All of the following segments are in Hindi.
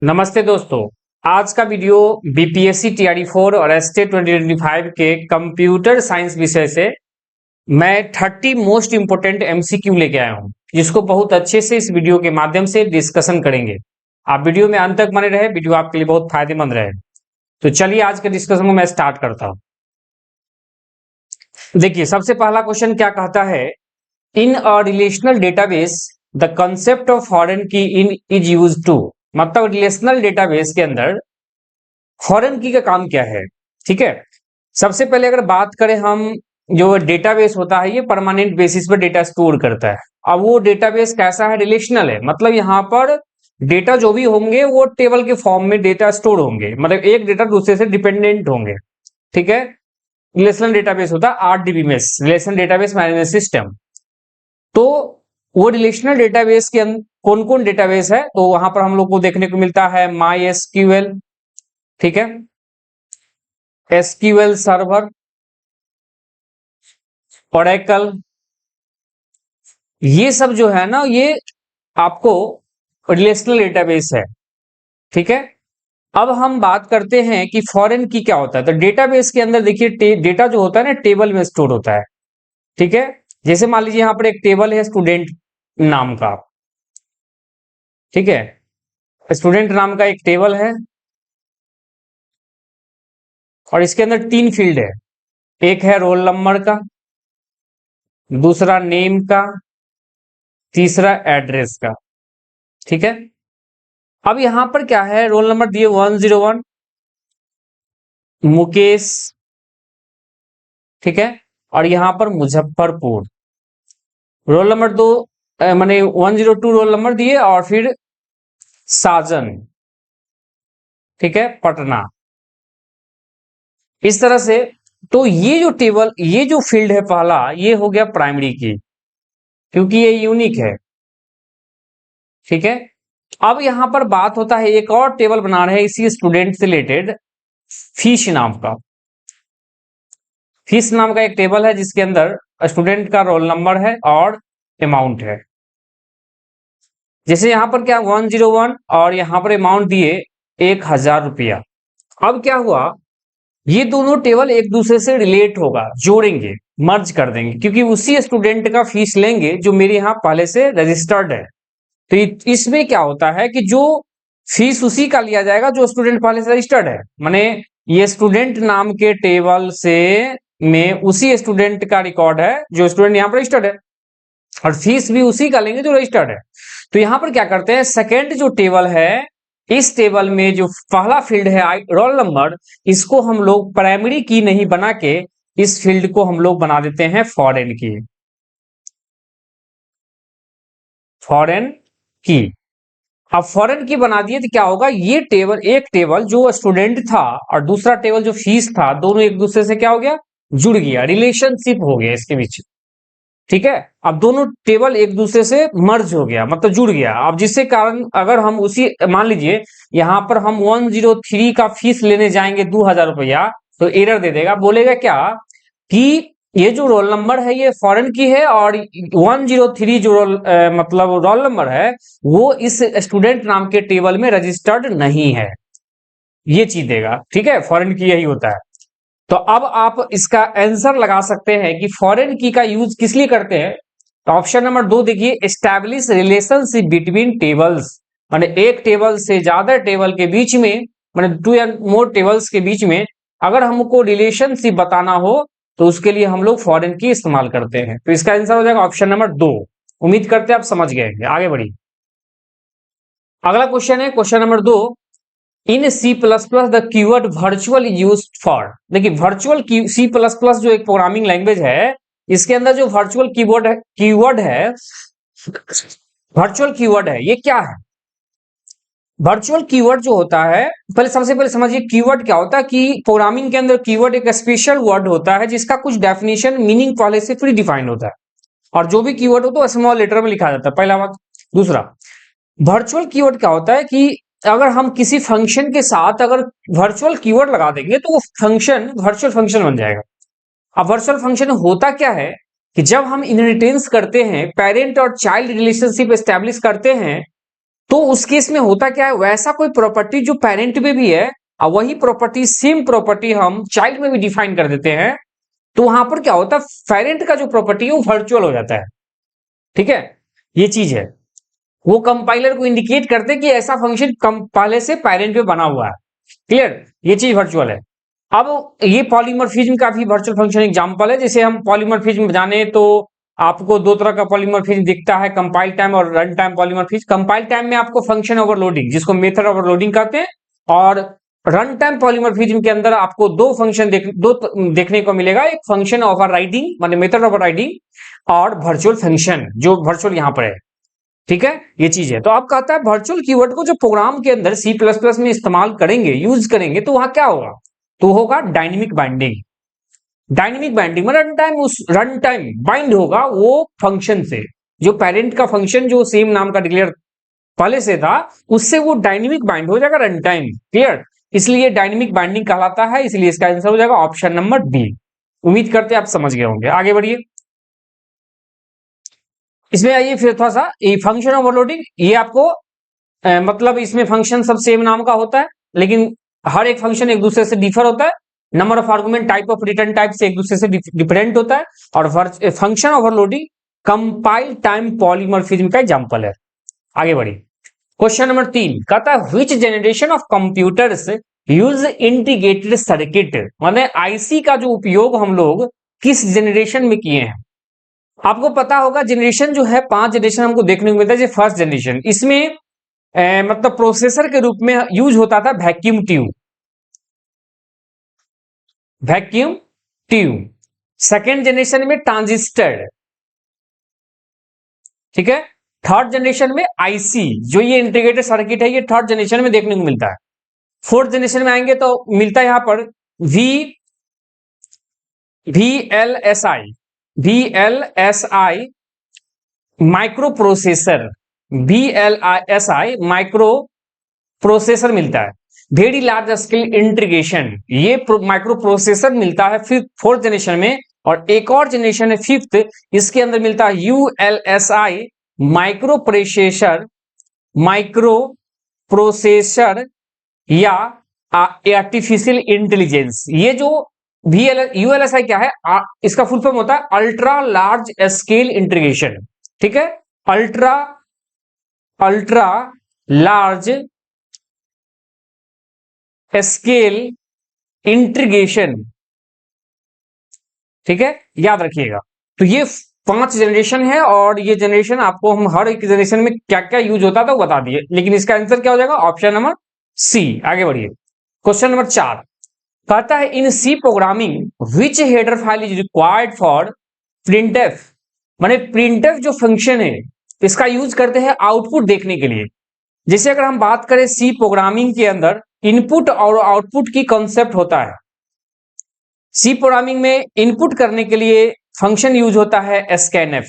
नमस्ते दोस्तों। आज का वीडियो बीपीएससी टीआरई 4 और एसटे 2025 के कंप्यूटर साइंस विषय से मैं 30 मोस्ट इंपोर्टेंट एमसीक्यू लेके आया हूं, जिसको बहुत अच्छे से इस वीडियो के माध्यम से डिस्कशन करेंगे। आप वीडियो में अंत तक बने रहे, वीडियो आपके लिए बहुत फायदेमंद रहे। तो चलिए आज के डिस्कशन को मैं स्टार्ट करता हूं। देखिए, सबसे पहला क्वेश्चन क्या कहता है, in a relational database the concept of foreign key in is use to. मतलब रिलेशनल डेटाबेस के अंदर फॉरेन की का काम क्या है। ठीक है, सबसे पहले अगर बात करें हम, जो डेटाबेस होता है ये परमानेंट बेसिस पर डेटा स्टोर करता है। अब वो डेटाबेस कैसा है, रिलेशनल है, मतलब यहाँ पर डेटा जो भी होंगे वो टेबल के फॉर्म में डेटा स्टोर होंगे, मतलब एक डेटा दूसरे से डिपेंडेंट होंगे। ठीक है, रिलेशनल डेटाबेस होता है RDBMS, relational database management system. तो वो रिलेशनल डेटाबेस के कौन कौन डेटाबेस है, तो वहां पर हम लोग को देखने को मिलता है माई एसक्यूएल, ठीक है, एसक्यूएल सर्वर, ओरेकल, ये सब जो है ना, ये आपको रिलेशनल डेटाबेस है। ठीक है, अब हम बात करते हैं कि फॉरेन की क्या होता है। तो डेटाबेस के अंदर देखिए, डेटा जो होता है ना टेबल में स्टोर होता है। ठीक है, जैसे मान लीजिए यहां पर एक टेबल है स्टूडेंट नाम का। ठीक है, स्टूडेंट नाम का एक टेबल है और इसके अंदर 3 फील्ड है। एक है रोल नंबर का, दूसरा नेम का, तीसरा एड्रेस का। ठीक है, अब यहां पर क्या है, रोल नंबर दिए 101 मुकेश, ठीक है, और यहां पर मुजफ्फरपुर। रोल नंबर 2 माने 102 रोल नंबर दिए और फिर साजन, ठीक है, पटना। इस तरह से तो ये जो टेबल, ये जो फील्ड है पहला, ये हो गया प्राइमरी की, क्योंकि ये यूनिक है। ठीक है, अब यहां पर बात होता है, एक और टेबल बना रहे हैं इसी स्टूडेंट से रिलेटेड, फीस नाम का। फीस नाम का एक टेबल है जिसके अंदर स्टूडेंट का रोल नंबर है और अमाउंट है। जैसे यहां पर क्या 101 और यहां पर अमाउंट दिए 1000 रुपया। अब क्या हुआ, ये दोनों टेबल एक दूसरे से रिलेट होगा, जोड़ेंगे, मर्ज कर देंगे, क्योंकि उसी स्टूडेंट का फीस लेंगे जो मेरे यहां पहले से रजिस्टर्ड है। तो इसमें क्या होता है कि जो फीस उसी का लिया जाएगा जो स्टूडेंट पहले से रजिस्टर्ड है। माने ये स्टूडेंट नाम के टेबल से में उसी स्टूडेंट का रिकॉर्ड है जो स्टूडेंट यहाँ पर रजिस्टर्ड है, और फीस भी उसी का लेंगे जो रजिस्टर्ड है। तो यहां पर क्या करते हैं, सेकेंड जो टेबल है, इस टेबल में जो पहला फील्ड है रोल नंबर, इसको हम लोग प्राइमरी की नहीं बना के इस फील्ड को हम लोग बना देते हैं फॉरेन की। फॉरेन की, अब फॉरेन की बना दिए तो क्या होगा, ये टेबल, एक टेबल जो स्टूडेंट था और दूसरा टेबल जो फीस था, दोनों एक दूसरे से क्या हो गया, जुड़ गया, रिलेशनशिप हो गया इसके बीच। ठीक है, अब दोनों टेबल एक दूसरे से मर्ज हो गया, मतलब जुड़ गया। अब जिससे कारण अगर हम उसी, मान लीजिए यहां पर हम 103 का फीस लेने जाएंगे 2000 रुपया, तो एरर दे देगा, बोलेगा क्या कि ये जो रोल नंबर है ये फॉरेन की है और 103 जो मतलब रोल नंबर है वो इस स्टूडेंट नाम के टेबल में रजिस्टर्ड नहीं है, ये चीज देगा। ठीक है, फॉरेन की यही होता है। तो अब आप इसका आंसर लगा सकते हैं कि फॉरेन की का यूज किस लिए करते हैं। तो ऑप्शन नंबर 2 देखिए, एस्टैब्लिश रिलेशनशिप बिटवीन टेबल्स, माने एक टेबल से ज्यादा टेबल के बीच में, माने 2 या मोर टेबल्स के बीच में अगर हमको रिलेशनशिप बताना हो तो उसके लिए हम लोग फॉरेन की इस्तेमाल करते हैं। तो इसका आंसर हो जाएगा ऑप्शन नंबर 2। उम्मीद करते हैं आप समझ गए। आगे बढ़िए, अगला क्वेश्चन है question number 2, in C plus plus the keyword virtual use for. देखिए, वर्चुअल सी प्लस प्लस जो एक प्रोग्रामिंग लैंग्वेज है, इसके अंदर जो वर्चुअल कीवर्ड है, वर्चुअल कीवर्ड है, ये क्या है। वर्चुअल कीवर्ड जो होता है, पहले सबसे पहले समझिए कीवर्ड क्या होता है। कि प्रोग्रामिंग के अंदर कीवर्ड एक स्पेशल वर्ड होता है जिसका कुछ डेफिनेशन, मीनिंग पहले से प्री डिफाइंड होता है, और जो भी कीवर्ड हो तो स्मॉल लेटर में लिखा जाता है, पहला बात। दूसरा, वर्चुअल कीवर्ड क्या होता है कि अगर हम किसी फंक्शन के साथ अगर वर्चुअल कीवर्ड लगा देंगे तो वो फंक्शन वर्चुअल फंक्शन बन जाएगा। अब वर्चुअल फंक्शन होता क्या है कि जब हम इनहेरिटेंस करते हैं, पेरेंट और चाइल्ड रिलेशनशिप एस्टेब्लिश करते हैं, तो उस केस में होता क्या है, वैसा कोई प्रॉपर्टी जो पेरेंट में भी है और वही प्रॉपर्टी सेम प्रॉपर्टी हम चाइल्ड में भी डिफाइन कर देते हैं, तो वहां पर क्या होता है, पेरेंट का जो प्रॉपर्टी है वो वर्चुअल हो जाता है। ठीक है, ये चीज है, वो कंपाइलर को इंडिकेट करते कि ऐसा फंक्शन पहले से पेरेंट में बना हुआ है। क्लियर, ये चीज वर्चुअल है। अब ये पॉलीमॉर्फिज्म का भी वर्चुअल फंक्शन एग्जांपल है। जैसे हम पॉलीमॉर्फिज्म जाने तो आपको दो तरह का पॉलीमॉर्फिज्म दिखता है, कंपाइल टाइम और run time polymorphism. Compile time में आपको फंक्शन ओवरलोडिंग, जिसको मेथड ओवरलोडिंग कहते हैं, और रन टाइम पॉलीमॉर्फिज्म के अंदर आपको दो फंक्शन देखने को मिलेगा, एक फंक्शन ओवरराइडिंग माने मेथड ओवरराइडिंग, और वर्चुअल फंक्शन जो वर्चुअल यहां पर है। ठीक है, ये चीज है। तो आप कहता है वर्चुअल कीवर्ड को जो प्रोग्राम के अंदर सी प्लस प्लस में इस्तेमाल करेंगे, यूज करेंगे, तो वहां क्या होगा, तो होगा डायनेमिक बाइंडिंग। डायनेमिक बाइंडिंग में रन टाइम बाइंड होगा वो फंक्शन से, जो पेरेंट का फंक्शन जो सेम नाम का डिक्लेयर पहले से था, उससे वो डायनेमिक बाइंड हो जाएगा रन टाइम। क्लियर, इसलिए डायनेमिक बाइंडिंग कहलाता है, इसलिए इसका आंसर हो जाएगा ऑप्शन नंबर बी। उम्मीद करते हैं आप समझ गए होंगे। आगे बढ़िए, इसमें आइए फिर थोड़ा सा ये फंक्शन ओवरलोडिंग, ये आपको मतलब इसमें फंक्शन सब सेम नाम का होता है, लेकिन हर एक फंक्शन एक दूसरे से डिफर होता है। Number of argument, type of return type से एक दूसरे से डिफरेंट होता है। और function overloading compile time polymorphism का एग्जांपल है। आगे बढ़िए, क्वेश्चन नंबर 3 कहता है which generation of computers use integrated circuit, माने आईसी का जो उपयोग हम लोग किस जनरेशन में किए हैं। आपको पता होगा जनरेशन जो है 5 जनरेशन हमको देखने को मिलता है। जैसे फर्स्ट जनरेशन, इसमें मतलब प्रोसेसर के रूप में यूज होता था vacuum tube, vacuum tube. Second generation में ट्रांजिस्टर, ठीक है। थर्ड जनरेशन में आईसी, जो ये इंटीग्रेटेड सर्किट है, ये थर्ड जनरेशन में देखने को मिलता है। फोर्थ जनरेशन में आएंगे तो मिलता है यहां पर VLSI micro processor, VLSI micro processor मिलता है। वेरी लार्ज स्केल इंटीग्रेशन, ये माइक्रो प्रोसेसर मिलता है फिर फोर्थ जनरेशन में। और एक और जनरेशन है फिफ्थ, इसके अंदर मिलता है ULSI माइक्रो प्रोसेसर या आर्टिफिशियल इंटेलिजेंस। ये जो ULSI क्या है, इसका फुल फॉर्म होता है अल्ट्रा लार्ज स्केल इंटीग्रेशन। ठीक है, अल्ट्रा लार्ज स्केल इंटीग्रेशन। ठीक है, याद रखिएगा। तो ये 5 जनरेशन है, और ये जनरेशन आपको हम हर एक जनरेशन में क्या क्या यूज होता था वो बता दिए, लेकिन इसका आंसर क्या हो जाएगा, ऑप्शन नंबर सी। आगे बढ़िए, क्वेश्चन नंबर 4 कहता है in C programming which header file is required for printf, माने प्रिंटफ जो फंक्शन है इसका यूज करते हैं आउटपुट देखने के लिए। जैसे अगर हम बात करें सी प्रोग्रामिंग के अंदर इनपुट और आउटपुट की कॉन्सेप्ट होता है। सी प्रोग्रामिंग में इनपुट करने के लिए फंक्शन यूज होता है स्कैनएफ।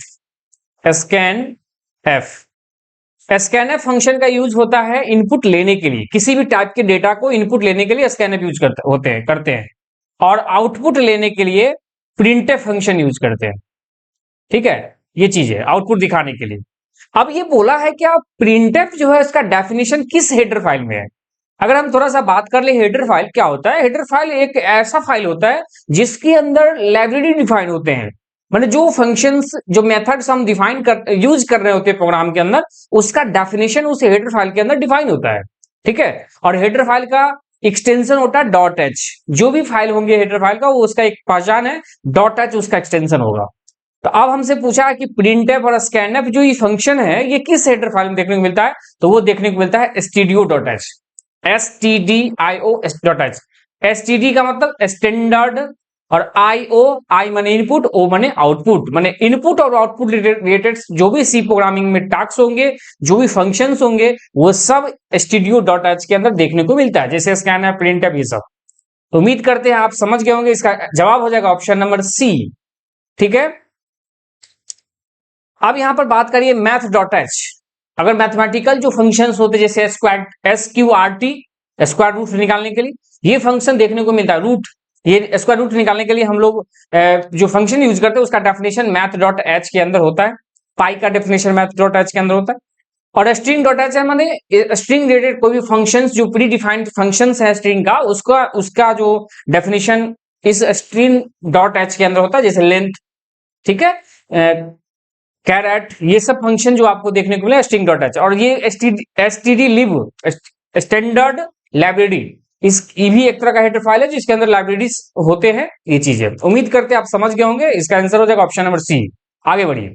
स्कैनएफ फंक्शन का यूज होता है इनपुट लेने के लिए, किसी भी टाइप के डेटा को इनपुट लेने के लिए स्कैनएफ यूज करते हैं। और आउटपुट लेने के लिए प्रिंटफ फंक्शन यूज करते हैं। ठीक है, ये चीज है आउटपुट दिखाने के लिए। अब ये बोला है कि आप प्रिंटफ जो है इसका डेफिनेशन किस हेडर फाइल में है। अगर हम थोड़ा सा बात कर ले, हेडर फाइल क्या होता है। हेडर फाइल एक ऐसा फाइल होता है जिसके अंदर लाइब्रेरी डिफाइन होते हैं, मतलब जो फंक्शंस जो मेथड्स हम यूज कर रहे होते हैं प्रोग्राम के अंदर, उसका डेफिनेशन उस हेडर फाइल के अंदर डिफाइन होता है। ठीक है, और हेडर फाइल का एक्सटेंशन होता है .h। जो भी फाइल होंगे हेडर फाइल का, वो उसका एक पहचान है, .h उसका एक्सटेंशन होगा। तो अब हमसे पूछा है कि प्रिंटफ और स्कैनफ जो ये फंक्शन है ये किस हेडर फाइल में देखने को मिलता है, तो वो देखने को मिलता है stdio.h, stdio.h। std का मतलब स्टैंडर्ड, और आई माने इनपुट, ओ माने आउटपुट, माने इनपुट और आउटपुट रिलेटेड जो भी सी प्रोग्रामिंग में टास्क होंगे, जो भी फंक्शंस होंगे, वो सब stdio.h के अंदर देखने को मिलता है, जैसे स्कैनर, प्रिंटफ, ये सब। तो उम्मीद करते हैं आप समझ गए होंगे। इसका जवाब हो जाएगा ऑप्शन नंबर सी। ठीक है, अब यहां पर बात करिए math.h। अगर मैथमेटिकल जो फंक्शंस होते जैसे SQRT, स्क्वायर रूट निकालने के लिए ये फंक्शन देखने को मिलता है। रूट, ये स्क्वायर रूट निकालने के लिए हम लोग जो फंक्शन यूज करते हैं उसका डेफिनेशन math.h के अंदर होता है। पाई का डेफिनेशन math.h के अंदर होता है। और स्ट्रिंग डॉट एच है माने स्ट्रिंग रिलेटेड कोई भी फंक्शंस जो प्री डिफाइंड फंक्शंस है स्ट्रिंग का, उसका जो डेफिनेशन इस स्ट्रिंग डॉट एच के अंदर होता है, जैसे लेंथ, ठीक है, कैरेट, ये सब फंक्शन जो आपको देखने को मिले स्ट्रिंग डॉट एच। और ये एसटीडी लिब स्टैंडर्ड लाइब्रेरी, ये भी एक तरह का हेडर फाइल है जिसके अंदर लाइब्रेरीज होते हैं। ये चीजें उम्मीद करते हैं आप समझ गए होंगे। इसका आंसर हो जाएगा ऑप्शन नंबर सी। आगे बढ़िए,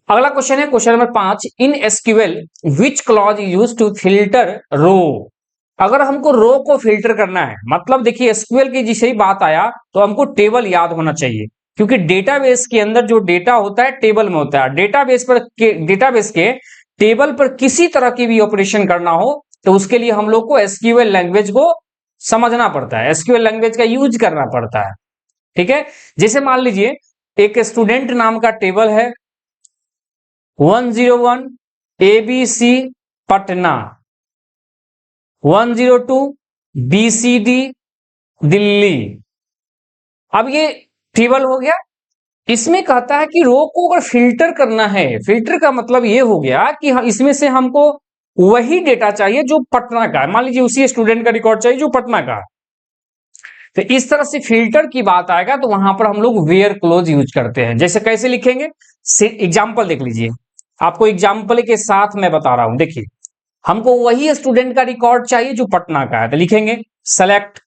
अगला क्वेश्चन है question number 5। In SQL which clause use to filter row. अगर हमको रो को फिल्टर करना है, मतलब देखिए एसक्यूएल की जिसे ही बात आया तो हमको टेबल याद होना चाहिए, क्योंकि डेटाबेस के अंदर जो डेटा होता है टेबल में होता है। डेटाबेस के टेबल पर किसी तरह की भी ऑपरेशन करना हो तो उसके लिए हम लोग को एसक्यूएल लैंग्वेज को समझना पड़ता है, एसक्यूएल लैंग्वेज का यूज करना पड़ता है। ठीक है, जैसे मान लीजिए एक स्टूडेंट नाम का टेबल है 101 ABC पटना, 102 BCD दिल्ली। अब ये टेबल हो गया। इसमें कहता है कि रो को अगर फिल्टर करना है, फिल्टर का मतलब ये हो गया कि इसमें से हमको वही डेटा चाहिए जो पटना का है। मान लीजिए उसी स्टूडेंट का रिकॉर्ड चाहिए जो पटना का, तो इस तरह से फिल्टर की बात आएगा तो वहां पर हम लोग वेयर क्लोज यूज करते हैं। जैसे कैसे लिखेंगे, एग्जाम्पल देख लीजिए, आपको एग्जाम्पल के साथ मैं बता रहा हूं। देखिए हमको वही स्टूडेंट का रिकॉर्ड चाहिए जो पटना का है, तो लिखेंगे सेलेक्ट,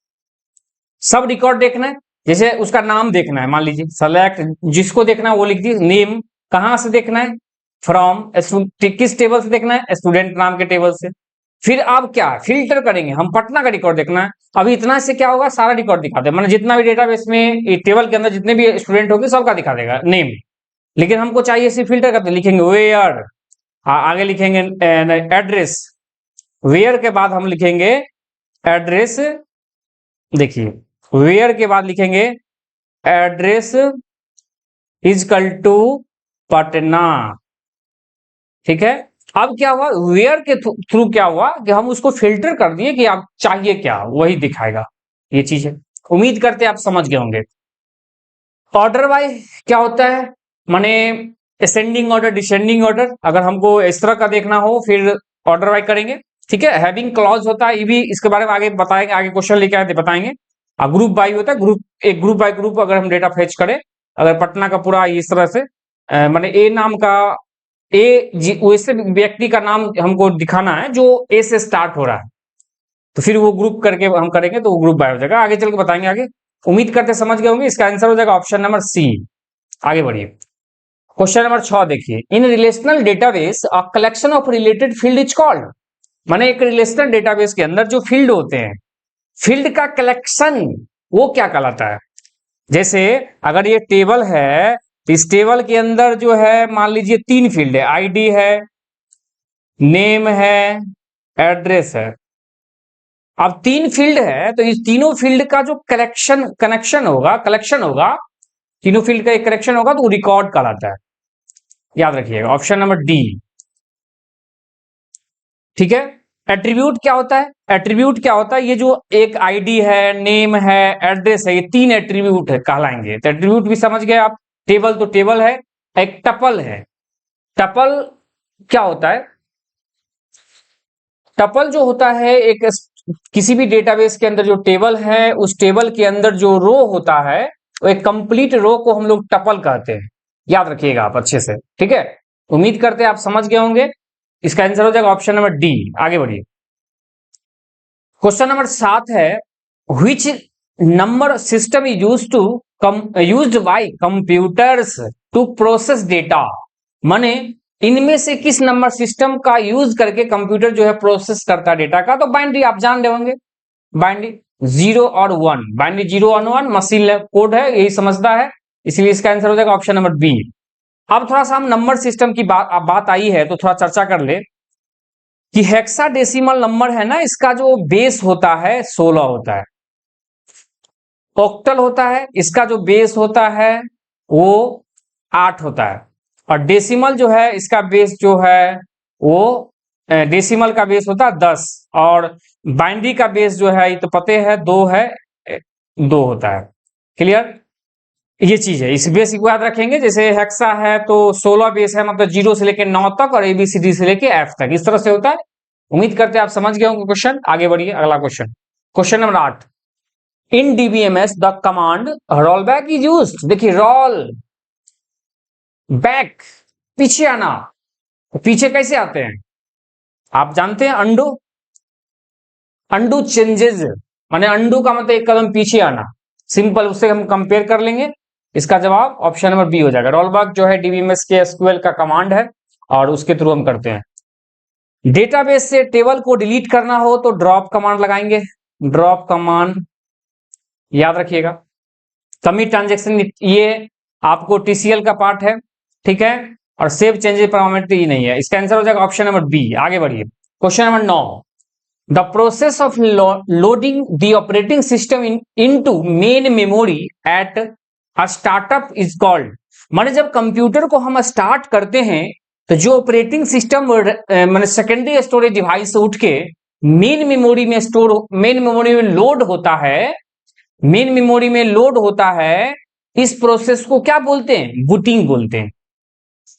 सब रिकॉर्ड देखना है, जैसे उसका नाम देखना है, मान लीजिए सेलेक्ट, जिसको देखना है वो लिख दिए, नेम कहां से देखना है, फ्रॉम, किस टेबल से देखना है, स्टूडेंट नाम के टेबल से। फिर आप क्या फिल्टर करेंगे, हम पटना का रिकॉर्ड देखना है। अभी इतना से क्या होगा, सारा रिकॉर्ड दिखा दे, मतलब जितना भी डेटाबेस में टेबल के अंदर जितने भी स्टूडेंट होंगे सबका दिखा देगा नेम। लेकिन हमको चाहिए सिर्फ फिल्टर करते, लिखेंगे वेयर, आगे लिखेंगे एड्रेस, वेयर के बाद हम लिखेंगे एड्रेस। देखिए वेयर के बाद लिखेंगे एड्रेस इजकल टू पटना। ठीक है, अब क्या हुआ, वेयर के थ्रू क्या हुआ कि हम उसको फिल्टर कर दिए कि आप चाहिए क्या वही दिखाएगा। ये चीज है, उम्मीद करते हैं आप समझ गए होंगे। ऑर्डर वाइज क्या होता है, माने असेंडिंग ऑर्डर, डिसेंडिंग ऑर्डर, अगर हमको इस तरह का देखना हो फिर ऑर्डर वाइज करेंगे। ठीक है, हैविंग क्लॉज होता है, ये भी इसके बारे में आगे बताएंगे, आगे क्वेश्चन लेके आए बताएंगे। ग्रुप बाई होता है, एक ग्रुप बाय ग्रुप अगर हम डेटा फेच करें, अगर पटना का पूरा इस तरह से माने ए नाम का वैसे व्यक्ति का नाम हमको दिखाना है जो ए से स्टार्ट हो रहा है, तो फिर वो ग्रुप करके हम करेंगे तो वो ग्रुप बाय हो जाएगा। आगे चल के बताएंगे आगे, उम्मीद करते समझ गए होंगे। इसका आंसर हो जाएगा ऑप्शन नंबर सी। आगे बढ़िए, क्वेश्चन नंबर 6 देखिए। In relational database a collection of related field is called. माने एक रिलेशनल डेटाबेस के अंदर जो फील्ड होते हैं, फील्ड का कलेक्शन वो क्या कहलाता है। जैसे अगर ये टेबल है तो इस टेबल के अंदर जो है मान लीजिए 3 फील्ड है, आईडी है, नेम है, एड्रेस है। अब 3 फील्ड है तो इस तीनों फील्ड का जो कलेक्शन होगा, तीनों फील्ड का एक कलेक्शन होगा तो वो रिकॉर्ड कहलाता है। याद रखिएगा ऑप्शन नंबर डी। ठीक है, एट्रीब्यूट क्या होता है, एट्रीब्यूट क्या होता है, ये जो एक आईडी है, नेम है, एड्रेस है, ये 3 एट्रीब्यूट है कहलाएंगे। तो एट्रीब्यूट भी समझ गए आप। टेबल तो टेबल है, एक टपल है। टपल क्या होता है, टपल जो होता है एक किसी भी डेटाबेस के अंदर जो टेबल है उस टेबल के अंदर जो रो होता है वो एक कंप्लीट रो को हम लोग टपल कहते हैं। याद रखिएगा आप अच्छे से। ठीक है, उम्मीद करते हैं आप समझ गए होंगे। इसका आंसर हो जाएगा ऑप्शन नंबर डी। आगे बढ़िए, क्वेश्चन नंबर 7 है, which number system is used by computers to process data. माने इनमें से किस नंबर सिस्टम का यूज करके कंप्यूटर जो है प्रोसेस करता है डेटा का। तो बाइनरी आप जान रहे होंगे, बाइनरी 0 और 1, बाइनरी 0 और 1 मशीन कोड है, यही समझता है, इसलिए इसका आंसर हो जाएगा ऑप्शन नंबर बी। अब थोड़ा सा हम नंबर सिस्टम की बात आई है तो थोड़ा चर्चा कर ले कि हेक्साडेसिमल नंबर है ना, इसका जो बेस होता है 16 होता है। ऑक्टल होता है, इसका जो बेस होता है वो 8 होता है। और डेसिमल जो है इसका बेस जो है वो डेसिमल का बेस होता है 10, और बाइनरी का बेस जो है ये तो पते है 2 है, 2 होता है। क्लियर, ये चीज है, इस बेस को याद रखेंगे। जैसे हेक्सा है तो 16 बेस है, मतलब 0 से लेकर 9 तक, और ABCD से लेकर F तक, इस तरह से होता है। उम्मीद करते हैं आप समझ गए होंगे क्वेश्चन। आगे बढ़िए, अगला question, question number 8। In DBMS the command roll back is used. देखिए, रोल बैक, पीछे आना। तो पीछे कैसे आते हैं आप जानते हैं? अंडू, अंडू चेंजेस, माने अंडू का मतलब एक कदम पीछे आना। सिंपल, उससे हम कंपेयर कर लेंगे। इसका जवाब ऑप्शन नंबर बी हो जाएगा। रोलबैक जो है DBMS के SQL का कमांड है, और उसके थ्रू हम करते हैं। डेटाबेस से टेबल को डिलीट करना हो तो ड्रॉप कमांड लगाएंगे। ड्रॉप कमांड याद रखिएगा। कमिट ट्रांजेक्शन, ये आपको TCL का पार्ट है, ठीक है। और सेव चेंजेस परमानेंटली नहीं है। इसका आंसर हो जाएगा ऑप्शन नंबर बी। आगे बढ़िए, question number 9। The process of loading the operating system into main memory at a startup is called। माने जब कंप्यूटर को हम स्टार्ट करते हैं तो जो ऑपरेटिंग सिस्टम माने सेकेंडरी स्टोरेज डिवाइस से उठ के मेन मेमोरी में मेन मेमोरी में लोड होता है, मेन मेमोरी में लोड होता है, इस प्रोसेस को क्या बोलते हैं? बूटिंग बोलते हैं।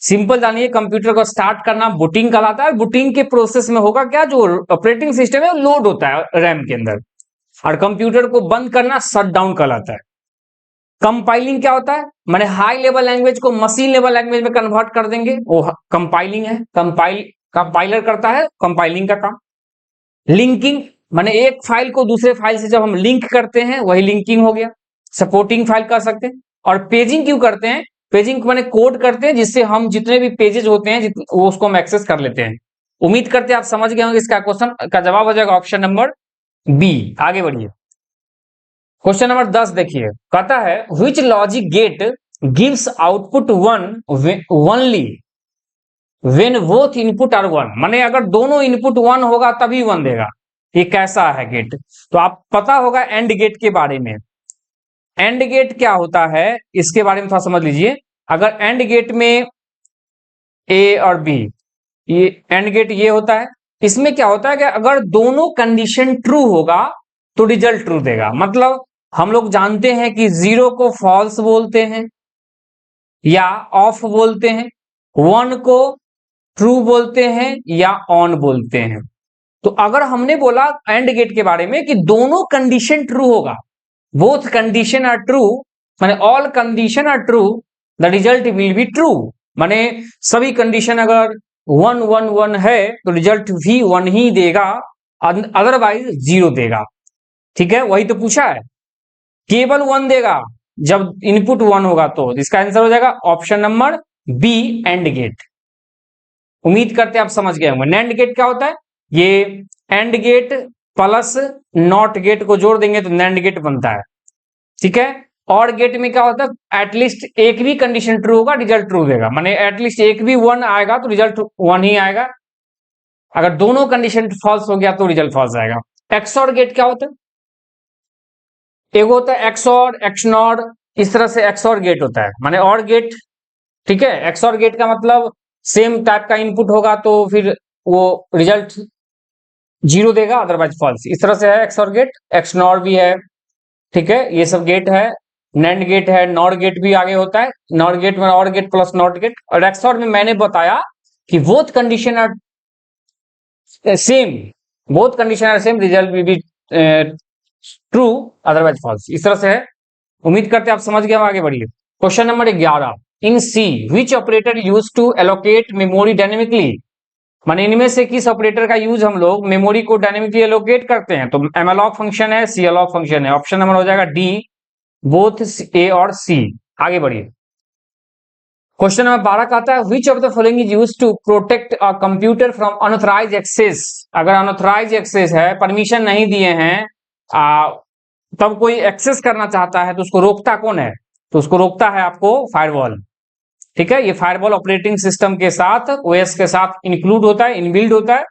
सिंपल जानिए, कंप्यूटर को स्टार्ट करना बूटिंग कहलाता है। बूटिंग के प्रोसेस में होगा क्या, जो ऑपरेटिंग सिस्टम है लोड होता है रैम के अंदर, और कंप्यूटर को बंद करना शट डाउन कहलाता है। कंपाइलिंग क्या होता है? माने हाई लेवल लैंग्वेज को मशीन लेवल लैंग्वेज में कन्वर्ट कर देंगे, वो कंपाइलिंग है। कंपाइलर करता है कंपाइलिंग का काम। लिंकिंग, माने एक फाइल को दूसरे फाइल से जब हम लिंक करते हैं वही लिंकिंग हो गया। सपोर्टिंग फाइल कर सकते हैं। और पेजिंग क्यों करते हैं? पेजिंग माने कोड करते हैं, जिससे हम जितने भी पेजेस होते हैं वो उसको हम एक्सेस कर लेते हैं। उम्मीद करते हैं आप समझ गए होंगे। इसका क्वेश्चन का जवाब हो जाएगा ऑप्शन नंबर बी। आगे बढ़िए, क्वेश्चन नंबर 10 देखिए, कहता है which logic gate gives output 1 only when both input are 1। माने अगर दोनों इनपुट 1 होगा तभी 1 देगा। ये कैसा है गेट? तो आप पता होगा एंड गेट के बारे में। एंड गेट क्या होता है इसके बारे में थोड़ा समझ लीजिए। अगर एंड गेट में ए और बी, ये एंड गेट ये होता है। इसमें क्या होता है कि अगर दोनों कंडीशन ट्रू होगा तो रिजल्ट ट्रू देगा। मतलब हम लोग जानते हैं कि 0 को फॉल्स बोलते हैं या ऑफ बोलते हैं, 1 को ट्रू बोलते हैं या ऑन बोलते हैं। तो अगर हमने बोला एंड गेट के बारे में कि दोनों कंडीशन ट्रू होगा, बोथ कंडीशन आर ट्रू, माने all condition are true, the result will be true. माने सभी कंडीशन अगर 1 1 1 है तो रिजल्ट भी 1 ही देगा, अदरवाइज 0 देगा। ठीक है, वही तो पूछा है। केवल 1 देगा जब इनपुट 1 होगा। तो इसका आंसर हो जाएगा option number B, AND gate. उम्मीद करते हैं आप समझ गए होंगे। नैंड गेट क्या होता है? ये and gate plus NOT gate को जोड़ देंगे तो नैंड गेट बनता है, ठीक है। और गेट में क्या होता है? एटलीस्ट एक भी कंडीशन ट्रू होगा रिजल्ट ट्रू देगा। माने एटलीस्ट एक भी 1 आएगा तो रिजल्ट 1 ही आएगा। अगर दोनों कंडीशन फॉल्स हो गया तो रिजल्ट फॉल्स आएगा। एक्सऑर गेट क्या होता है? एक होता है एक्सऑर, एक्सनॉर, इस तरह से एक्सऑर गेट होता है, माने और गेट, ठीक है। एक्सऑर गेट का मतलब सेम टाइप का इनपुट होगा तो फिर वो रिजल्ट 0 देगा, अदरवाइज फॉल्स। इस तरह से है एक्सऑर गेट। एक्सनॉर भी है, ठीक है। ये सब गेट है। नैंड गेट है, नॉर गेट भी आगे होता है। नॉर गेट में OR gate plus NOT gate. और एक्सऑर में मैंने बताया कि both condition are same, both condition are same, result will be true, otherwise false. इस तरह से है। उम्मीद करते हैं आप समझ गए। हम आगे बढ़िए, question number 11। In C which operator use to allocate memory dynamically. माने इनमें से किस ऑपरेटर का यूज हम लोग मेमोरी को डायनेमिकली एलोकेट करते हैं? तो एमएलॉक फंक्शन है, सीएलॉक फंक्शन है। ऑप्शन नंबर हो जाएगा डी, बोथ ए और सी। आगे बढ़िए, क्वेश्चन नंबर 12 कहता है which of the following is used to protect a computer from unauthorised access. अगर अनऑथराइज्ड एक्सेस है, परमिशन नहीं दिए हैं, तब कोई एक्सेस करना चाहता है तो उसको रोकता कौन है? तो उसको रोकता है आपको फायरवॉल, ठीक है। ये फायरवॉल ऑपरेटिंग सिस्टम के साथ, ओएस के साथ इंक्लूड होता है, इनबिल्ड होता है।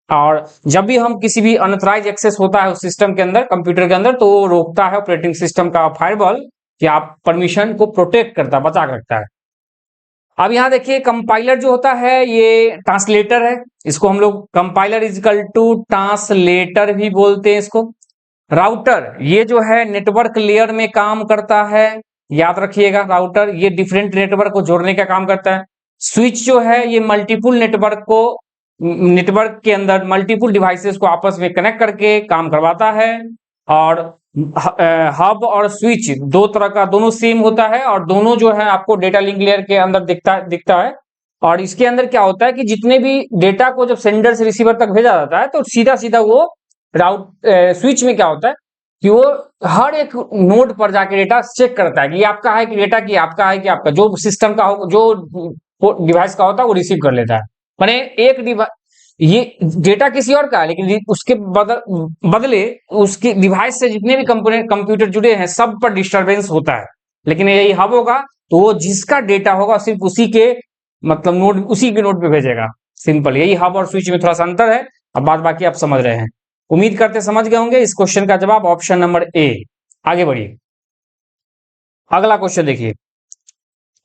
और जब भी हम किसी भी अनऑथराइज एक्सेस होता है उस सिस्टम के अंदर, कंप्यूटर के अंदर, तो रोकता है ऑपरेटिंग सिस्टम का फायरवॉल, कि आप परमिशन को प्रोटेक्ट करता है, बचा रखता है। अब यहां देखिए, कंपाइलर जो होता है ये ट्रांसलेटर है। इसको हम लोग कंपाइलर इजकल टू ट्रांसलेटर भी बोलते हैं इसको। राउटर ये जो है नेटवर्क लेयर में काम करता है, याद रखिएगा। राउटर ये डिफरेंट नेटवर्क को जोड़ने का काम करता है। स्विच जो है ये मल्टीपुल नेटवर्क के अंदर मल्टीपुल डिवाइसेस को आपस में कनेक्ट करके काम करवाता है। और हब और स्विच दो तरह का, दोनों सेम होता है और दोनों जो है आपको डेटा लिंक लेयर के अंदर दिखता है। और इसके अंदर क्या होता है कि जितने भी डेटा को जब सेंडर से रिसीवर तक भेजा जाता है तो सीधा सीधा वो स्विच में क्या होता है कि वो हर एक नोड पर जाके डेटा चेक करता है कि ये आपका है कि डेटा की आपका है कि आपका, जो सिस्टम का हो, जो डिवाइस का होता है वो रिसीव कर लेता है। माने एक डिवाइस, ये डेटा किसी और का है लेकिन उसके बदले उसके डिवाइस से जितने भी कंपोनेंट कंप्यूटर जुड़े हैं सब पर डिस्टरबेंस होता है। लेकिन यही हब होगा तो वो जिसका डेटा होगा सिर्फ उसी के मतलब नोड, उसी के नोड पे भेजेगा। सिंपल, यही हब और स्विच में थोड़ा सा अंतर है। अब बात बाकी आप समझ रहे हैं, उम्मीद करते समझ गए होंगे। इस क्वेश्चन का जवाब ऑप्शन नंबर ए। आगे बढ़िए, अगला क्वेश्चन देखिए।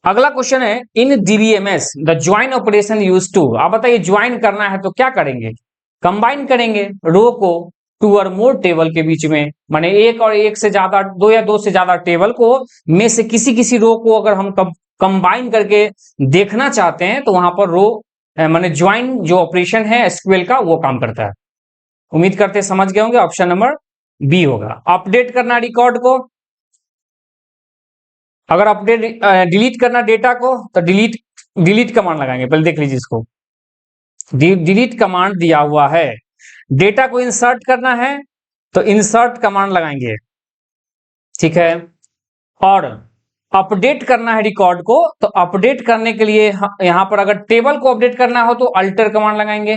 अगला क्वेश्चन है in DBMS the join operation use to. आप बताइए ज्वाइन करना है तो क्या करेंगे? कंबाइन करेंगे रो को टू और मोर टेबल के बीच में, माने एक और एक से ज्यादा, दो या दो से ज्यादा टेबल को में से किसी रो को अगर हम कंबाइन करके देखना चाहते हैं तो वहां पर रो माने ज्वाइन जो ऑपरेशन है एसक्यूएल का वो काम करता है। उम्मीद करते समझ गए होंगे, ऑप्शन नंबर बी होगा। अपडेट करना रिकॉर्ड को, अगर अपडेट डिलीट करना डेटा को तो डिलीट कमांड लगाएंगे। पहले देख लीजिए इसको, डिलीट कमांड दिया हुआ है। डेटा को इंसर्ट करना है तो इंसर्ट कमांड लगाएंगे, ठीक है। और अपडेट करना है रिकॉर्ड को तो अपडेट करने के लिए यहां पर अगर टेबल को अपडेट करना हो तो अल्टर कमांड लगाएंगे,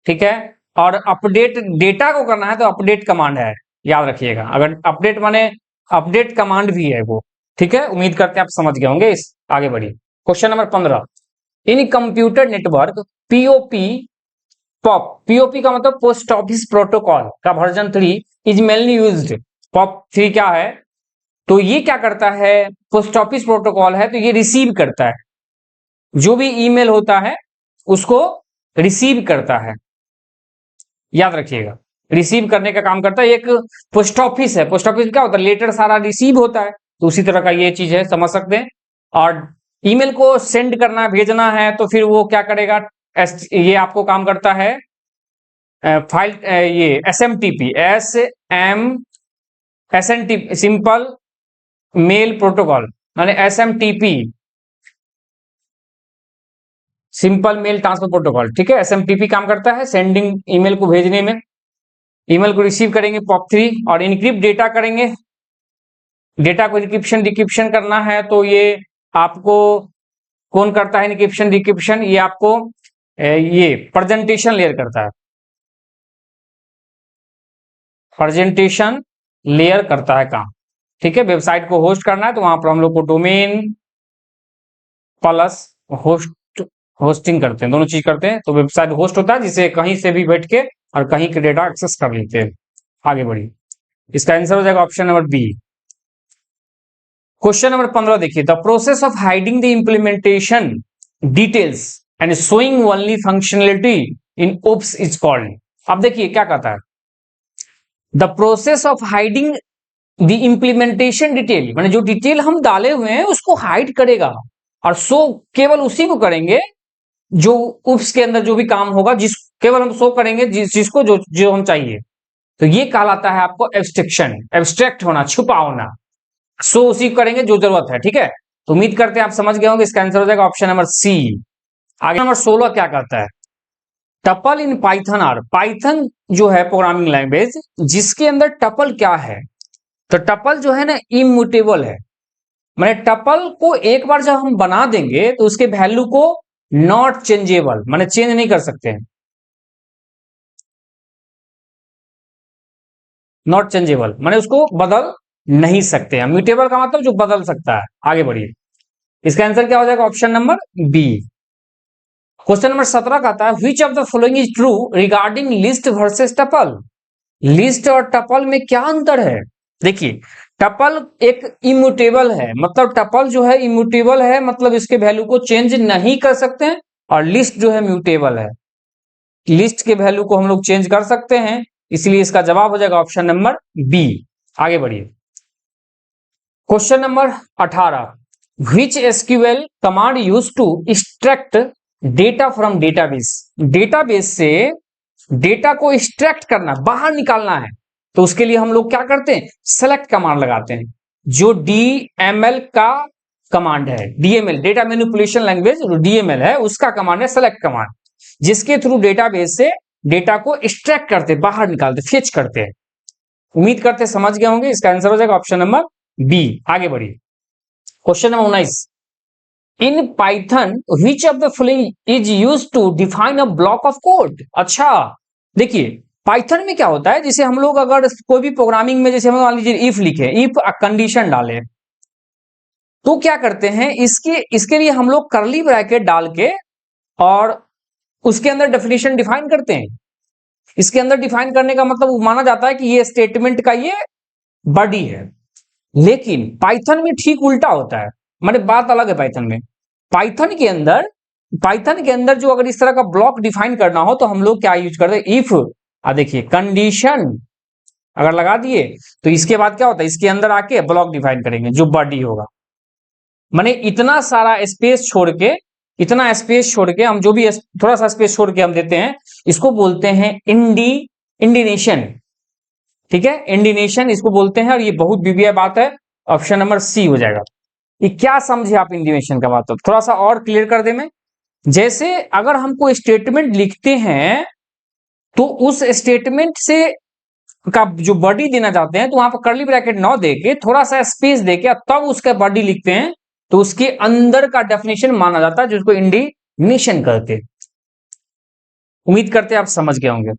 ठीक है। और अपडेट डेटा को करना है तो अपडेट कमांड है, याद रखिएगा। अगर अपडेट माने अपडेट कमांड भी है वो, ठीक है। उम्मीद करते हैं आप समझ गए होंगे। इस आगे बढ़िए, क्वेश्चन नंबर 15। इन कंप्यूटर नेटवर्क पीओपी पीओपी का मतलब पोस्ट ऑफिस प्रोटोकॉल का version 3 is mainly used. Pop 3 क्या है? तो ये क्या करता है? पोस्ट ऑफिस प्रोटोकॉल है तो ये रिसीव करता है, जो भी ईमेल होता है उसको रिसीव करता है, याद रखिएगा। रिसीव करने का काम करता है। एक पोस्ट ऑफिस है, पोस्ट ऑफिस क्या होता है? लेटर सारा रिसीव होता है, तो उसी तरह का ये चीज है, समझ सकते हैं। और ईमेल को सेंड करना, भेजना है तो फिर वो क्या करेगा? ये आपको काम करता है फाइल, ये SMTP, SMTP simple mail protocol, माने SMTP simple mail transfer protocol, ठीक है। SMTP काम करता है सेंडिंग, ईमेल को भेजने में। ईमेल को रिसीव करेंगे POP3 और इनक्रिप्ट डेटा करेंगे। डेटा को इनक्रिप्शन डिक्रिप्शन करना है तो ये आपको कौन करता है? इनक्रिप्शन डिक्रिप्शन ये आपको ये प्रेजेंटेशन लेयर करता है, प्रेजेंटेशन लेयर करता है काम, ठीक है। वेबसाइट को होस्ट करना है तो वहां पर हम लोग को डोमेन प्लस होस्टिंग करते हैं, दोनों चीज करते हैं। तो वेबसाइट होस्ट होता है जिसे कहीं से भी बैठ के और कहीं के डेटा एक्सेस कर लेते हैं। आगे बढ़िए, इसका आंसर हो जाएगा option number B. Question number 15 देखिए। The process of hiding the implementation details and showing only functionality in OOPs is called. अब देखिए क्या कहता है, the process of hiding the implementation detail, माने जो डिटेल हम डाले हुए हैं उसको हाइड करेगा और शो केवल उसी को करेंगे जो उप्स के अंदर जो भी काम होगा, जिस केवल हम शो करेंगे जिसको जो हम चाहिए। तो ये कहलाता है आपको एब्स्ट्रैक्शन, एब्स्ट्रैक्ट होना, छुपा होना। शो उसी करेंगे जो जरूरत है, ठीक है। तो उम्मीद करते हैं आप समझ गए होंगे। इसका आंसर हो जाएगा ऑप्शन नंबर सी। आगे नंबर 16 क्या कहता है? Tuple in Python are. Python जो है प्रोग्रामिंग लैंग्वेज जिसके अंदर टपल क्या है? तो टपल जो है ना इम्यूटेबल है, माने टपल को एक बार जब हम बना देंगे तो उसके वैल्यू को नॉट चेंजेबल, माने चेंज नहीं कर सकते हैं। नॉट चेंजेबल माने उसको बदल नहीं सकते हैं। म्यूटेबल का मतलब जो बदल सकता है। आगे बढ़िए, इसका आंसर क्या हो जाएगा? Option number B. Question number 17 का आता है which of the following is true regarding list versus tuple. List और टपल में क्या अंतर है? देखिए, टपल एक इम्यूटेबल है, मतलब टपल जो है इम्यूटेबल है, मतलब इसके वैल्यू को चेंज नहीं कर सकते हैं। और लिस्ट जो है म्यूटेबल है, लिस्ट के वैल्यू को हम लोग चेंज कर सकते हैं। इसलिए इसका जवाब हो जाएगा ऑप्शन नंबर बी। आगे बढ़िए, question number 18, which SQL command use to extract data from database. Database से डेटा को एक्सट्रैक्ट करना, बाहर निकालना है, तो उसके लिए हम लोग क्या करते हैं, सेलेक्ट कमांड लगाते हैं, जो डीएमएल का कमांड है। DML data manipulation language, DML है, उसका कमांड है सेलेक्ट कमांड, जिसके थ्रू डेटाबेस से डेटा को एक्सट्रैक्ट करते, बाहर निकालते, फेच करते हैं। उम्मीद करते समझ गए होंगे। इसका आंसर हो जाएगा ऑप्शन नंबर बी। आगे बढ़िए, question number 19, in Python which of the following is used to define a block of code. अच्छा देखिए, पाइथन में क्या होता है, जैसे हम लोग अगर कोई भी प्रोग्रामिंग में, जैसे हम मान लीजिए इफ लिखे, इफ अ कंडीशन डाले, तो क्या करते हैं, इसके लिए हम लोग करली ब्रैकेट डाल के और उसके अंदर डेफिनेशन डिफाइन करते हैं। इसके अंदर डिफाइन करने का मतलब माना जाता है कि ये स्टेटमेंट का ये बॉडी है। लेकिन पाइथन में ठीक उल्टा होता है, माने बात अलग है। पाइथन के अंदर जो अगर इस तरह का ब्लॉक डिफाइन करना हो तो हम लोग क्या यूज करते हैं, इफ, देखिए कंडीशन अगर लगा दिए तो इसके बाद क्या होता है, इसके अंदर आके ब्लॉक डिफाइन करेंगे जो बॉडी होगा। माने इतना सारा स्पेस छोड़ के हम जो भी थोड़ा सा स्पेस छोड़ के हम देते हैं, इसको बोलते हैं इंडिनेशन। ठीक है, इंडिनेशन इसको बोलते हैं, और ये बहुत बीबीआई बात है। ऑप्शन नंबर सी हो जाएगा। ये क्या समझे आप इंडिनेशन का बात, थोड़ा सा और क्लियर कर दे मैं। जैसे अगर हम कोई स्टेटमेंट लिखते हैं तो उस स्टेटमेंट से का जो बॉडी देना चाहते हैं, तो वहां पर कर्ली ब्रैकेट न देके थोड़ा सा स्पेस देके तब उसका बॉडी लिखते हैं, तो उसके अंदर का डेफिनेशन माना जाता है, जिसको इंडिनेशन कहते हैं। उम्मीद करते हैं आप समझ गए होंगे।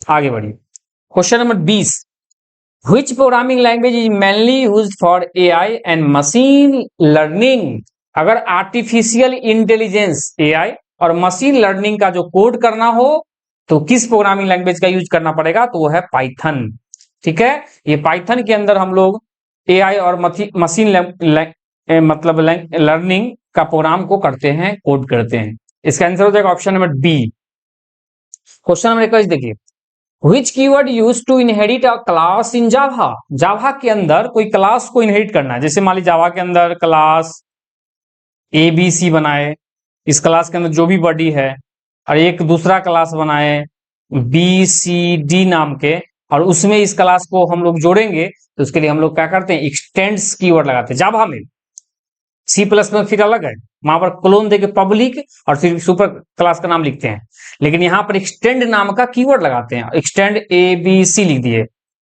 आगे बढ़िए, question number 20, which programming language is mainly used for AI and machine learning. अगर आर्टिफिशियल इंटेलिजेंस, एआई और मशीन लर्निंग का जो कोड करना हो तो किस प्रोग्रामिंग लैंग्वेज का यूज करना पड़ेगा, तो वो है पाइथन। ठीक है, ये पाइथन के अंदर हम लोग एआई और मशीन मतलब लर्निंग का प्रोग्राम को करते हैं, कोड करते हैं। इसका आंसर हो जाएगा option number B. Question number 21 देखिए, which keyword used to inherit a class in Java. Java के अंदर कोई क्लास को इनहेरिट करना है, जैसे मान लीजिए जावा के अंदर क्लास ABC बनाए, इस क्लास के अंदर जो भी बॉडी है, और एक दूसरा क्लास बनाए BCD नाम के, और उसमें इस क्लास को हम लोग जोड़ेंगे, तो उसके लिए हम लोग क्या करते हैं, एक्सटेंड्स कीवर्ड लगाते हैं। जावा में, C++ में फिर अलग है, वहां पर क्लोन देके पब्लिक और फिर सुपर क्लास का नाम लिखते हैं, लेकिन यहां पर एक्सटेंड नाम का कीवर्ड लगाते हैं। एक्सटेंड ABC लिख दिए,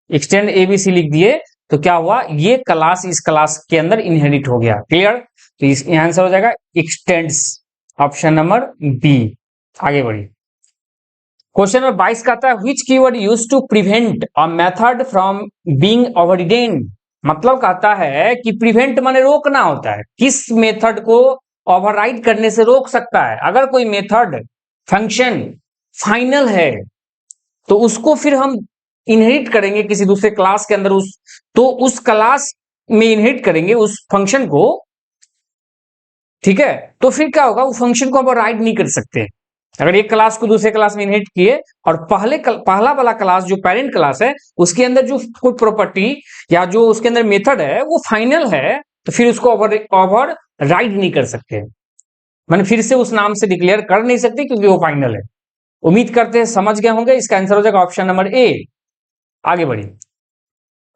एक्सटेंड ABC लिख दिए, तो क्या हुआ, ये क्लास इस क्लास के अंदर इनहेरिट हो गया। क्लियर, तो इस आंसर हो जाएगा एक्सटेंड्स, ऑप्शन नंबर बी। आगे बढ़िए, क्वेश्चन नंबर 22 कहता है, which keyword used to prevent a method from being overridden. मतलब कहता है कि प्रिवेंट माने रोकना होता है, किस मेथड को ओवरराइड करने से रोक सकता है। अगर कोई मेथड फंक्शन फाइनल है तो उसको फिर हम इनहेरिट करेंगे किसी दूसरे क्लास के अंदर, उस क्लास में इनहेरिट करेंगे उस फंक्शन को। ठीक है, तो फिर क्या होगा, उस फंक्शन को हम राइट नहीं कर सकते। अगर एक क्लास को दूसरे क्लास में इनहेरिट किए और पहला वाला क्लास जो पेरेंट क्लास है उसके अंदर जो कोई प्रॉपर्टी या जो उसके अंदर मेथड है वो फाइनल है, तो फिर उसको ओवर राइट नहीं कर सकते, मैंने फिर से उस नाम से डिक्लेयर कर नहीं सकते क्योंकि वो फाइनल है। उम्मीद करते हैं समझ गए होंगे। इसका आंसर हो जाएगा ऑप्शन नंबर ए। आगे बढ़िए,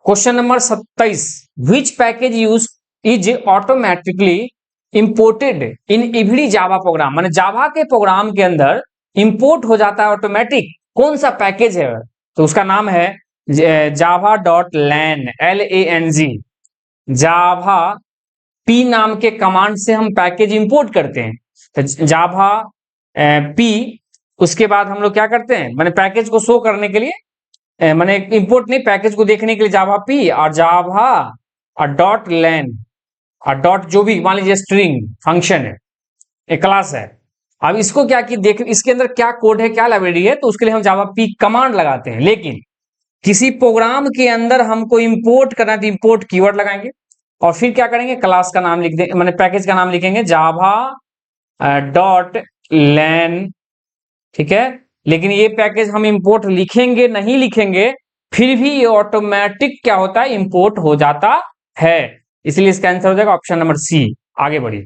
question number 27, which package use is automatically imported in every Java program. माने जावा के प्रोग्राम के अंदर इंपोर्ट हो जाता है ऑटोमेटिक, कौन सा पैकेज है, तो उसका नाम है java.lang, LANG। जावा पी नाम के कमांड से हम पैकेज इंपोर्ट करते हैं, तो जावा पी, उसके बाद हम लोग क्या करते हैं, मैंने पैकेज को शो करने के लिए, मैंने इंपोर्ट नहीं, पैकेज को देखने के लिए जावा पी और जावा और डॉट लैन और डॉट जो भी मान लीजिए स्ट्रिंग फंक्शन है, एक क्लास है। अब इसको क्या कि देख इसके अंदर क्या कोड है, क्या लाइब्रेरी है, तो उसके लिए हम जावा पी कमांड लगाते हैं। लेकिन किसी प्रोग्राम के अंदर हमको इंपोर्ट करना है तो इंपोर्ट कीवर्ड लगाएंगे और फिर क्या करेंगे, क्लास का नाम लिख देंगे, मैंने पैकेज का नाम लिखेंगे जावा डॉट लैन। ठीक है, लेकिन ये पैकेज हम इंपोर्ट लिखेंगे नहीं लिखेंगे, फिर भी ये ऑटोमेटिक क्या होता है, इंपोर्ट हो जाता है। इसलिए इसका आंसर हो जाएगा ऑप्शन नंबर सी। आगे बढ़िए।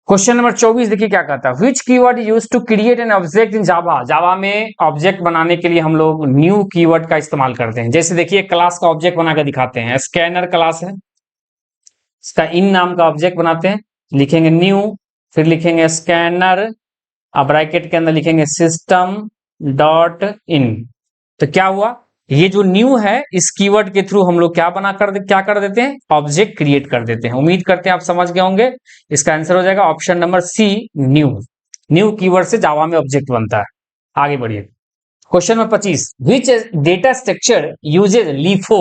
क्वेश्चन नंबर 24 देखिए क्या कहता है, which keyword use to create an object in Java. Java में ऑब्जेक्ट बनाने के लिए हम लोग न्यू कीवर्ड का इस्तेमाल करते हैं। जैसे देखिए क्लास का ऑब्जेक्ट बना के दिखाते हैं, स्कैनर क्लास है, इसका इन नाम का ऑब्जेक्ट बनाते हैं, लिखेंगे न्यू, फिर लिखेंगे स्कैनर, अब ब्रैकेट के अंदर लिखेंगे सिस्टम डॉट इन। तो क्या हुआ, ये जो न्यू है इस कीवर्ड के थ्रू हम लोग क्या कर देते हैं, ऑब्जेक्ट क्रिएट कर देते हैं। उम्मीद करते हैं आप समझ गए होंगे। इसका आंसर हो जाएगा option number C, new. New keyword से जावा में ऑब्जेक्ट बनता है। आगे बढ़िए। Question number 25, which data structure uses LIFO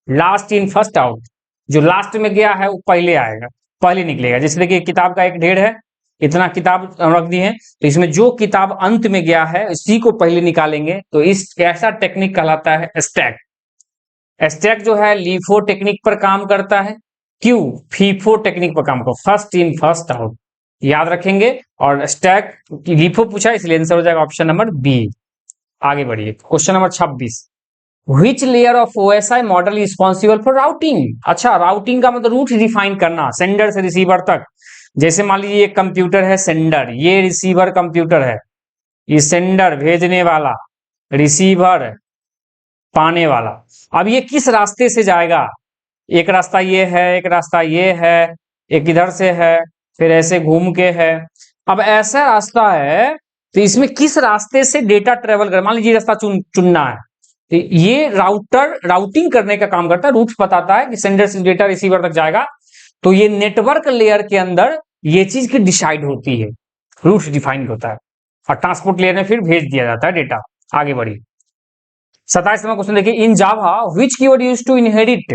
last in first out. जो लास्ट में गया है वो पहले आएगा, पहले निकलेगा। जैसे देखिए किताब का एक ढेर है, इतना किताब रख दी है, तो इसमें जो किताब अंत में गया है इसी को पहले निकालेंगे, तो इस कैसा टेक्निक कहलाता है, स्टैक। स्टैक जो है लीफो टेक्निक पर काम करता है, क्यों, फीफो टेक्निक पर काम करता है, फर्स्ट इन फर्स्ट आउट, याद रखेंगे। और स्टैक लीफो पूछा इसलिए आंसर हो जाएगा ऑप्शन नंबर बी। आगे बढ़िए। Question number 26, Which layer of OSI model responsible for routing. अच्छा, राउटिंग का मतलब रूट डिफाइन करना सेंडर से रिसीवर तक। जैसे मान लीजिए एक कंप्यूटर है सेंडर, ये रिसीवर कंप्यूटर है, ये सेंडर भेजने वाला, रिसीवर पाने वाला। अब ये किस रास्ते से जाएगा, एक रास्ता ये है, एक रास्ता ये है, एक इधर से है, फिर ऐसे घूम के है। अब ऐसा रास्ता है तो इसमें किस रास्ते से डेटा ट्रेवल कर, मान लीजिए रास्ता चुनना है, तो ये राउटर राउटिंग करने का काम करता है, रूट बताता है कि सेंडर से डेटा रिसीवर तक जाएगा। तो ये नेटवर्क लेयर के अंदर ये चीज की डिसाइड होती है, रूट डिफाइंड होता है, और ट्रांसपोर्ट लेयर में फिर भेज दिया जाता है डेटा। आगे बढ़ी। 27 नंबर क्वेश्चन देखिए, in Java which keyword use to inherit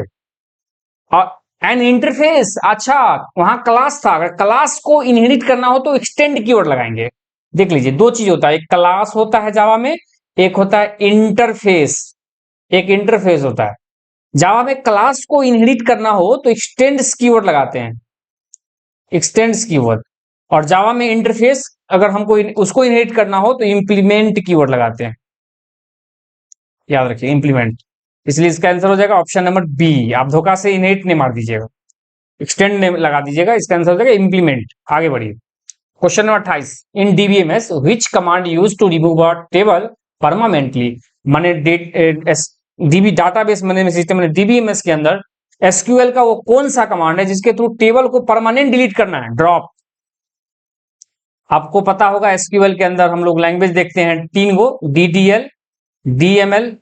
an interface. अच्छा, वहां क्लास था, अगर क्लास को इनहेरिट करना हो तो एक्सटेंड कीवर्ड लगाएंगे। देख लीजिए दो चीज होता है, एक क्लास होता है जावा में, एक होता है इंटरफेस, एक इंटरफेस होता है। जावा में क्लास को इनहेरिट करना हो तो एक्सटेंड्स कीवर्ड लगाते हैं, एक्सटेंड्स कीवर्ड। और जावा में इंटरफेस अगर हमको उसको इनहेरिट करना हो तो इंप्लीमेंट कीवर्ड लगाते हैं, याद रखिए इंप्लीमेंट। इसलिए इसका आंसर हो जाएगा ऑप्शन नंबर बी। आप धोखा से इनहेरिट नहीं मार दीजिएगा, एक्सटेंड नहीं लगा दीजिएगा, इसका आंसर हो जाएगा इंप्लीमेंट। आगे बढ़िए। Question number 28, in DBMS which command use to remove a table permanently. माने DB database management system DBMS के अंदर एसक्यूएल का वो कौन सा कमांड है जिसके थ्रू टेबल को परमानेंट डिलीट करना है, ड्रॉप। आपको पता होगा एसक्यूएल के अंदर हम लोग लैंग्वेज देखते हैं तीन गो, डीडीएल, डीएमएल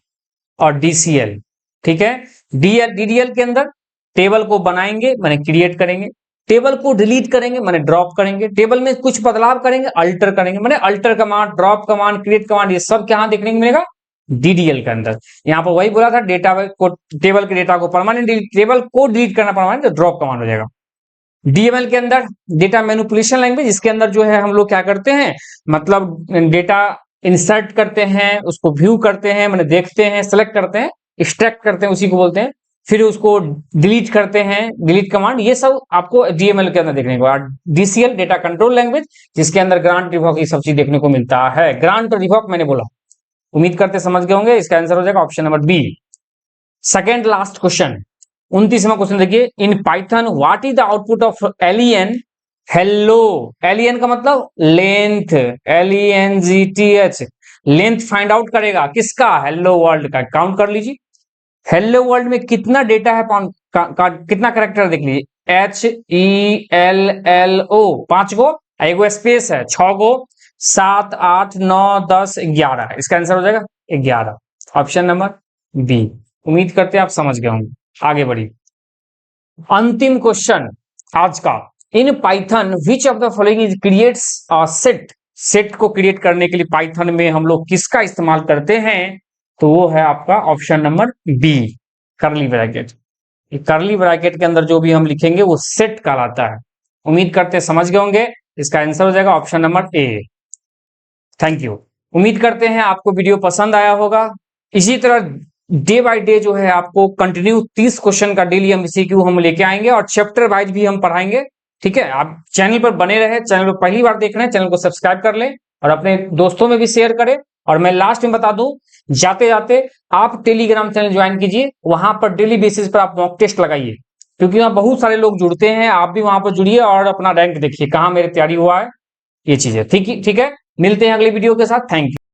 और डीसीएल। ठीक है, डीडीएल के अंदर टेबल को बनाएंगे माने क्रिएट करेंगे, टेबल को डिलीट करेंगे माने ड्रॉप करेंगे, टेबल में कुछ बदलाव करेंगे अल्टर करेंगे, माने alter command, drop command, create command, ये सब कहां देखने को मिलेगा, डीडीएल के अंदर। यहां पर वही बोला था डेटा को, टेबल के डेटा को परमानेंट, टेबल को डिलीट करना परमानेंट, तो ड्रॉप कमांड हो जाएगा। डीएमएल के अंदर डेटा मैनिपुलेशन लैंग्वेज, इसके अंदर जो है हम लोग क्या करते हैं, मतलब डेटा इंसर्ट करते हैं, उसको व्यू करते हैं, मैंने देखते हैं, सेलेक्ट करते हैं, एक्सट्रैक्ट करते हैं, उसी को बोलते हैं, फिर उसको डिलीट करते हैं, डिलीट कमांड, ये सब आपको डीएमएल के अंदर देखने को। डीसीएल डेटा कंट्रोल लैंग्वेज, जिसके अंदर ग्रांट रिवॉक ये सब चीज देखने को मिलता है। ग्रांट और रिवॉक मैंने बोला, उम्मीद करते समझ गए होंगे। इसका आंसर हो जाएगा option number B. Second last question, 29वां question देखिए, in Python what is the output of alien hello. Alien का मतलब length, LENGTH, length find out करेगा किसका, हेलो वर्ल्ड का। काउंट कर लीजिए, हेलो वर्ल्ड में कितना डेटा है, कितना करेक्टर देख लीजिए, HELLO 5 गो, एगो स्पेस है 6 गो, 7 8 9 10 11। इसका आंसर हो जाएगा 11, ऑप्शन नंबर बी। उम्मीद करते हैं आप समझ गए होंगे। आगे बढ़िए। अंतिम क्वेश्चन आज का, इन Python which of the following is creates a set. Set को क्रिएट करने के लिए पाइथन में हम लोग किसका इस्तेमाल करते हैं, तो वो है आपका option number B, curly bracket. Curly bracket के अंदर जो भी हम लिखेंगे वो सेट कहलाता है। उम्मीद करते समझ गए होंगे। इसका आंसर हो जाएगा option number A. Thank you. उम्मीद करते हैं आपको वीडियो पसंद आया होगा। इसी तरह डे बाय डे जो है आपको कंटिन्यू 30 क्वेश्चन का डेली MCQ हम लेके आएंगे, और चैप्टर वाइज भी हम पढ़ाएंगे। ठीक है, आप चैनल पर बने रहे, चैनल पर पहली बार देख रहे हैं चैनल को सब्सक्राइब कर लें और अपने दोस्तों में भी शेयर करें। और मैं लास्ट में बता दूं, जाते जाते आप टेलीग्राम चैनल ज्वाइन कीजिए, वहां पर डेली बेसिस पर आप मॉक टेस्ट लगाइए। क्योंकि वहां बहुत सारे लोग जुड़ते हैं। आप भी वहां पर जुड़िए और अपना रैंक देखिए कहाँ मेरे तैयारी हुआ है, ये चीज है। ठीक है, मिलते हैं अगली वीडियो के साथ। Thank you.